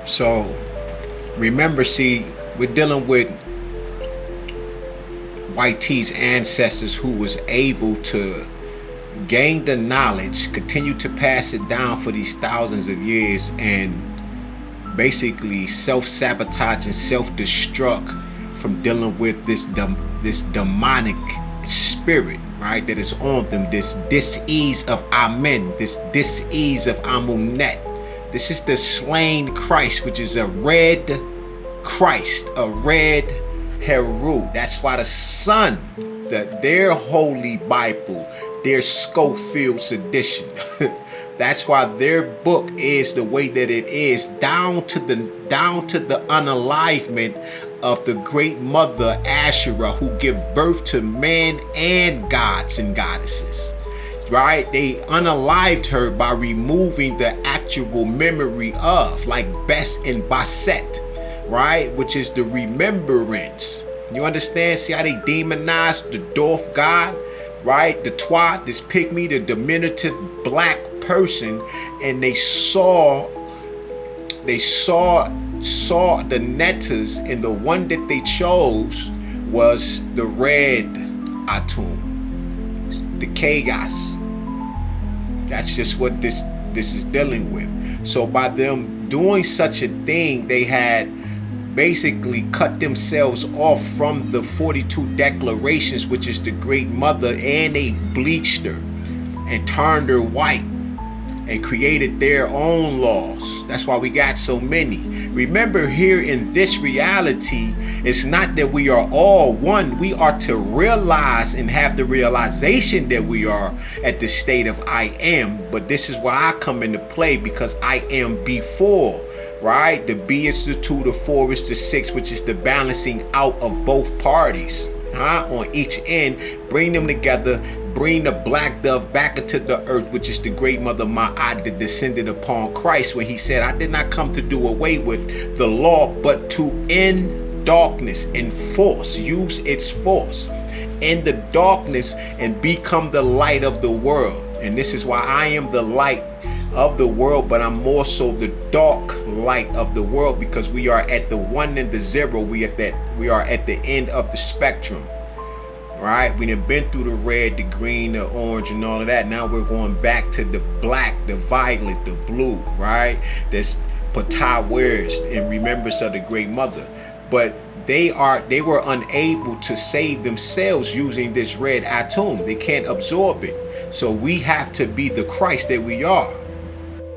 So remember, see, we're dealing with White T's ancestors who was able to gain the knowledge, continue to pass it down for these thousands of years, and basically self-sabotage and self-destruct from dealing with this demonic spirit, right, that is on them, this dis-ease of Amen, this dis-ease of Amunet. This is the slain Christ, which is a red Christ, a red Heru. That's why the Son, their holy Bible, their Schofield's edition, that's why their book is the way that it is, down to the unalivement of the great mother Asherah, who give birth to man and gods and goddesses. Right? They unalived her by removing the actual memory of, like Bes and Baset, right? Which is the remembrance. You understand? See how they demonized the dwarf god, right? The twat, this pygmy, the diminutive black person, and they saw the netters, and the one that they chose was the red Atum, the chaos. That's just what this is dealing with. So by them doing such a thing, they had basically cut themselves off from the 42 declarations, which is the great mother, and they bleached her and turned her white and created their own laws. That's why we got so many. Remember, here in this reality, it's not that we are all one. We are to realize and have the realization that we are at the state of I am. But this is why I come into play, because I am before, right? The B is the 2, the 4 is the 6, which is the balancing out of both parties. On each end, bring them together, bring the black dove back into the earth, which is the great mother Ma'at that descended upon Christ, when he said, I did not come to do away with the law, but to end darkness and force, use its force in the darkness and become the light of the world. And this is why I am the light of the world, but I'm more so the dark light of the world, because we are at the 1 and the 0. We are at the end of the spectrum, right? We done been through the red, the green, the orange, and all of that. Now we're going back to the black, the violet, the blue, right? That's Patawers in remembrance of the great mother. But they were unable to save themselves using this red atom. They can't absorb it. So we have to be the Christ that we are.